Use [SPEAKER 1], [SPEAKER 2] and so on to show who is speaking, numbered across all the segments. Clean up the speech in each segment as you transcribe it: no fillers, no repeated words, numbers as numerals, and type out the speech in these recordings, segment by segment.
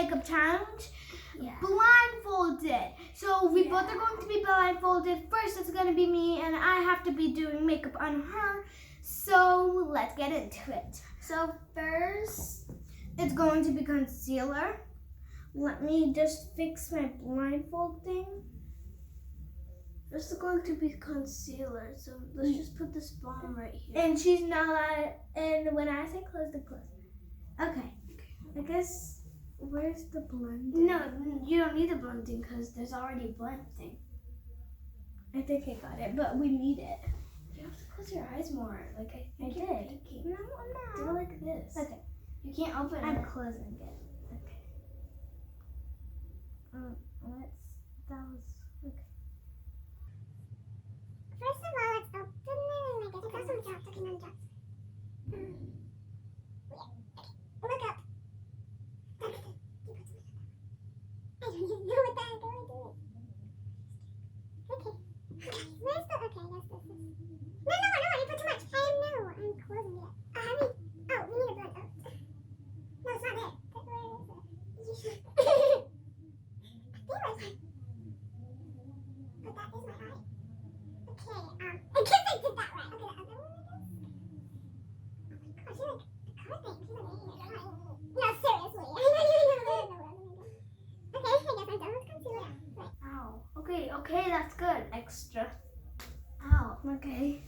[SPEAKER 1] makeup challenge.
[SPEAKER 2] Yeah.
[SPEAKER 1] Blindfolded. So we both are going to be blindfolded. First, it's going to be me, and I have to be doing makeup on her. So let's get into it.
[SPEAKER 2] So first,
[SPEAKER 1] it's going to be concealer. Let me just fix my blindfold thing.
[SPEAKER 2] this is going to be concealer. So let's just put this balm right here.
[SPEAKER 1] And she's not. And when I say close, then close. Okay. I guess. Where's the blending?
[SPEAKER 2] No, you don't need a blending because there's already a blend thing.
[SPEAKER 1] I think I got it, but we need it.
[SPEAKER 2] You have to close your eyes more. Like I
[SPEAKER 1] did. No, I'm not.
[SPEAKER 2] Do it like this.
[SPEAKER 1] Okay.
[SPEAKER 2] You can't open it.
[SPEAKER 1] I'm closing it. Okay. That was okay.
[SPEAKER 3] First of all, let's open it and I guess put some drops. Okay, no drops. Look up. I don't even know what the heck I do. Okay. Where's the? Okay, yes, this is. No, you put too much. I'm closing it. How many? Oh, we need a blend. Oh. No, it's not there. Where is it? I think I should. But that is my eye. Okay, I guess I did that right. Okay, the other one, I guess. Oh my gosh, you're like carving. No, seriously. I know. Okay, I guess I'm done with concealer. Right.
[SPEAKER 2] Ow. Okay, that's good.
[SPEAKER 1] Extra.
[SPEAKER 2] Ow.
[SPEAKER 1] Okay.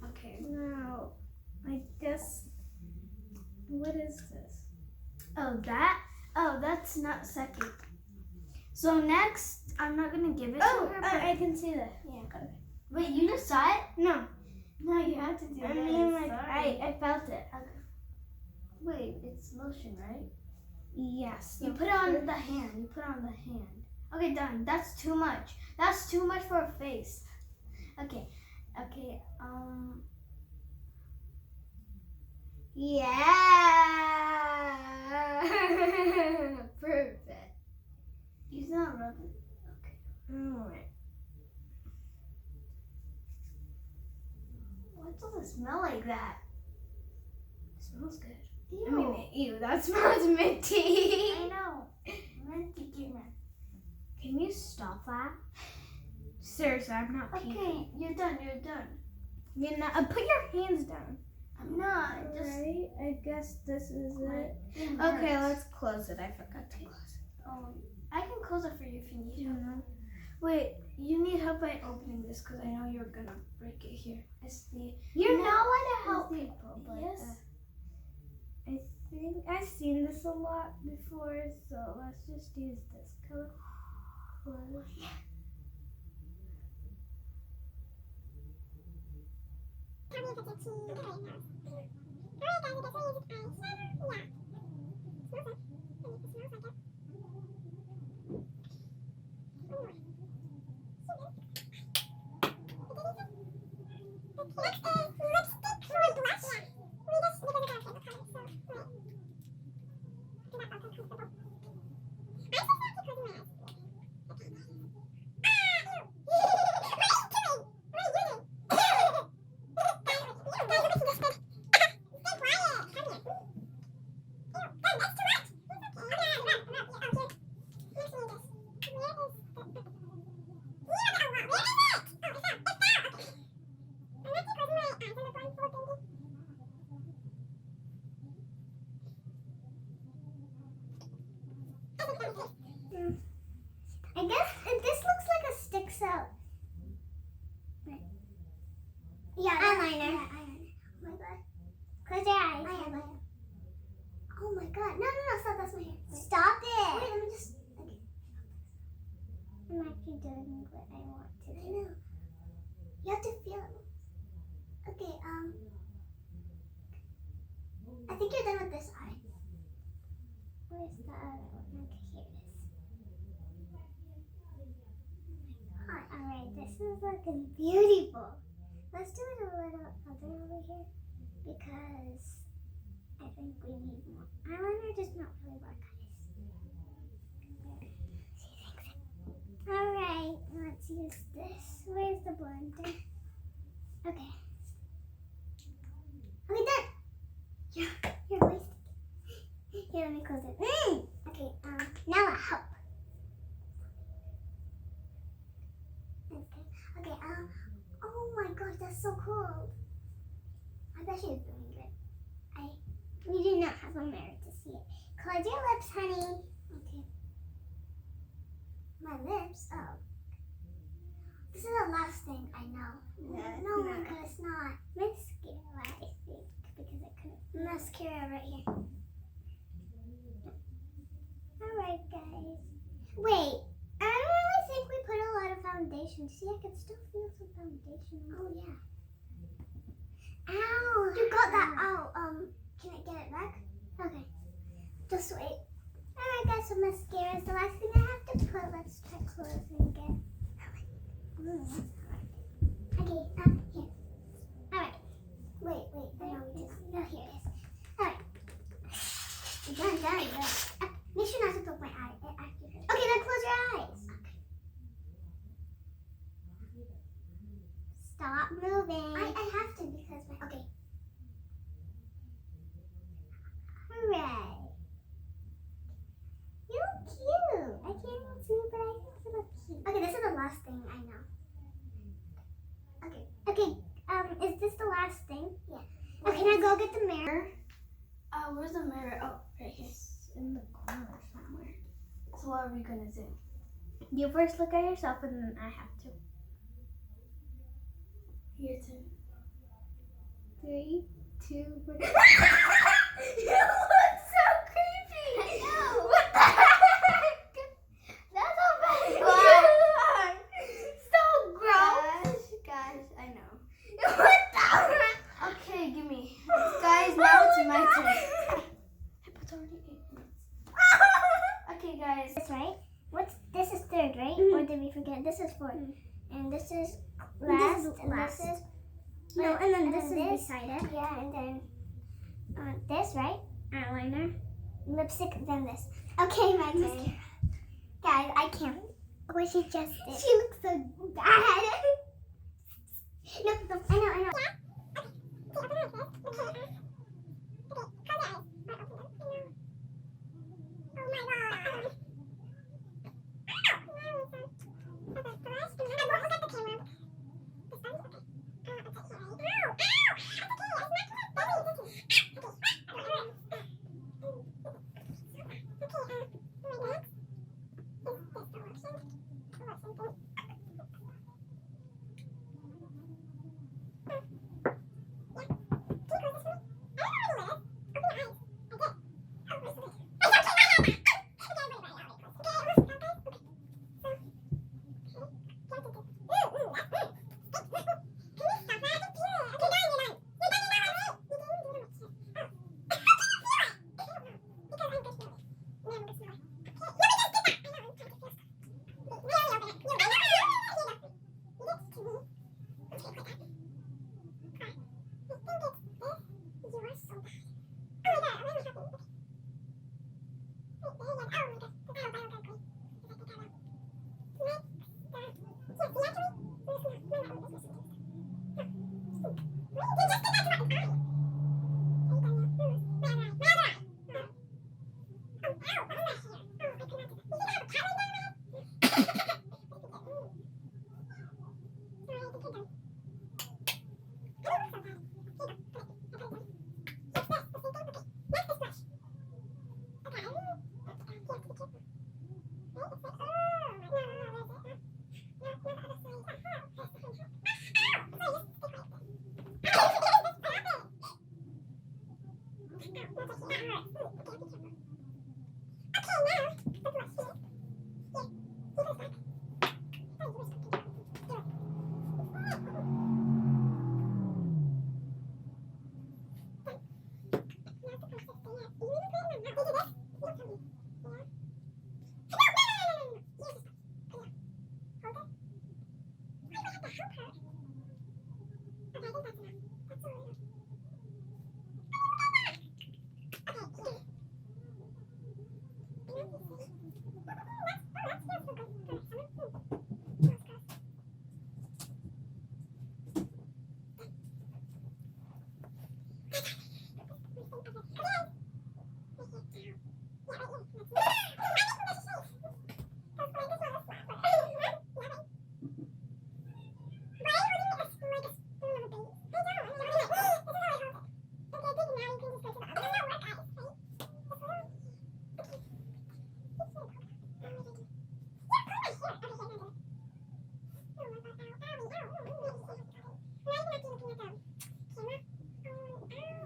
[SPEAKER 2] Okay.
[SPEAKER 1] Now, I guess. What is this?
[SPEAKER 2] Oh, that's not second. So next, I'm not gonna give it to her. But
[SPEAKER 1] I can see that.
[SPEAKER 2] yeah. Okay. Wait, you just saw it?
[SPEAKER 1] No.
[SPEAKER 2] No, you have to do
[SPEAKER 1] I
[SPEAKER 2] this.
[SPEAKER 1] mean, like,
[SPEAKER 2] Sorry.
[SPEAKER 1] I felt it.
[SPEAKER 2] Okay. Wait, it's lotion, right?
[SPEAKER 1] Yes.
[SPEAKER 2] You put it on the hand. Okay, done. That's too much. That's too much for a face. Okay.
[SPEAKER 1] Yeah.
[SPEAKER 2] Perfect. He's not rubbing. Okay.
[SPEAKER 1] Alright.
[SPEAKER 2] Why does it smell like that? It smells good.
[SPEAKER 1] I mean, ew, that smells minty.
[SPEAKER 2] I know. Minty camera.
[SPEAKER 1] Can you stop that? Seriously, I'm not peeking.
[SPEAKER 2] Okay, you're done.
[SPEAKER 1] You're not. Put your hands down.
[SPEAKER 2] I'm not.
[SPEAKER 1] Alright, I guess this is it.
[SPEAKER 2] It
[SPEAKER 1] Okay,
[SPEAKER 2] hurts.
[SPEAKER 1] let's close it. I forgot to close it.
[SPEAKER 2] I can close it for you if you need help.
[SPEAKER 1] Mhm.
[SPEAKER 2] Wait, you need help by opening this because I know you're gonna break it here. It's the.
[SPEAKER 1] You're
[SPEAKER 2] No,
[SPEAKER 1] not one to
[SPEAKER 2] it's
[SPEAKER 1] help
[SPEAKER 2] the-
[SPEAKER 1] people, but
[SPEAKER 2] yes.
[SPEAKER 1] I think I've seen this a lot before, so let's just use this color.
[SPEAKER 3] Tell me if it's itchy. Okay, no. Alright, guys, I guess we'll use eyeshadow. Yeah. Smells like. It smells like it. Next is lipstick or blush. We just because we got a favorite color, so right. Do that felt uncomfortable. I just have to close my eyes. Okay. Ew! What are you doing? What are you doing? Guys, you're making this good. Stay quiet. Come here. Ew, guys, that's too much. It's okay. I'm not. Oh, here. Next one is this. Where is the... Where is it? Oh, it's out. Okay. I'm not closing my eyes on the blindfold thingy. I guess this looks like a stick soap. Right. Yeah, eyeliner. Yeah, eyeliner. Oh my god. Close your eyes. Eyeliner. Oh my god. No, stop. That's my hair. Stop it. Wait, let me just. Okay. I'm actually doing what I want to do. I know. You have to feel it. Okay, I think you're done with this eye. Where's the other one? Okay, here it is. Alright, this is looking beautiful. Let's do it a little other over here because I think we need more. Eyeliner does not really work, guys. Alright, let's use this. Where's the blender? Okay. Okay, done. Yeah, you're wasting. Here, let me close it. Okay, Okay, oh my gosh, that's so cool. I bet she's doing good. We do not have a mirror to see it. Close your lips, honey. Okay. My lips? Oh. This is the last thing I know. No, my God, it's not. Mascara, I think, because I couldn't. Mascara right here. Alright, guys. Wait, I don't really think we put a lot of foundation. See, I can still feel some foundation. Oh, yeah. Ow! You got that out. Can I get it back? Okay. Just wait. Alright, guys, so mascara is the last thing I have to put. Let's try closing it. Okay, here. Alright. Wait. I know we just. Oh, here it is. Alright. Done. Make sure not to poke my eye. It actually hurts. Okay, then close your eyes. Okay. Stop moving. I have to because my. Okay. Hooray. You look cute. I can't even see it, but I think you look cute. Okay, this is the last thing I know. Okay, is this the last thing? Yeah. Okay, now go get the mirror.
[SPEAKER 2] Where's the mirror? Oh, right here.
[SPEAKER 1] It's in the corner somewhere.
[SPEAKER 2] So what are we gonna do?
[SPEAKER 1] You first look at yourself and then I have to.
[SPEAKER 2] Your turn.
[SPEAKER 1] 3, 2, 1. You look so creepy.
[SPEAKER 2] I know.
[SPEAKER 1] What the heck? That's so bad. So gross.
[SPEAKER 2] Guys, I know.
[SPEAKER 1] What the heck?
[SPEAKER 2] Okay, give me. Guys, now it's my turn. It's already 8 minutes. Okay, guys.
[SPEAKER 3] That's right. This is third, right?
[SPEAKER 1] Mhm.
[SPEAKER 3] Or did we forget? This is fourth. And this is
[SPEAKER 1] This
[SPEAKER 3] last.
[SPEAKER 1] is
[SPEAKER 3] And
[SPEAKER 1] last.
[SPEAKER 3] this is.
[SPEAKER 1] No, and then
[SPEAKER 3] this
[SPEAKER 1] this
[SPEAKER 3] is
[SPEAKER 1] is
[SPEAKER 3] beside it. Yeah, and then this, right?
[SPEAKER 1] eyeliner.
[SPEAKER 3] Lipstick, then this. Okay, my turn. Guys, I can't. What she just did.
[SPEAKER 1] She looks so bad.
[SPEAKER 3] No, I know. We're not even actually looking at the camera.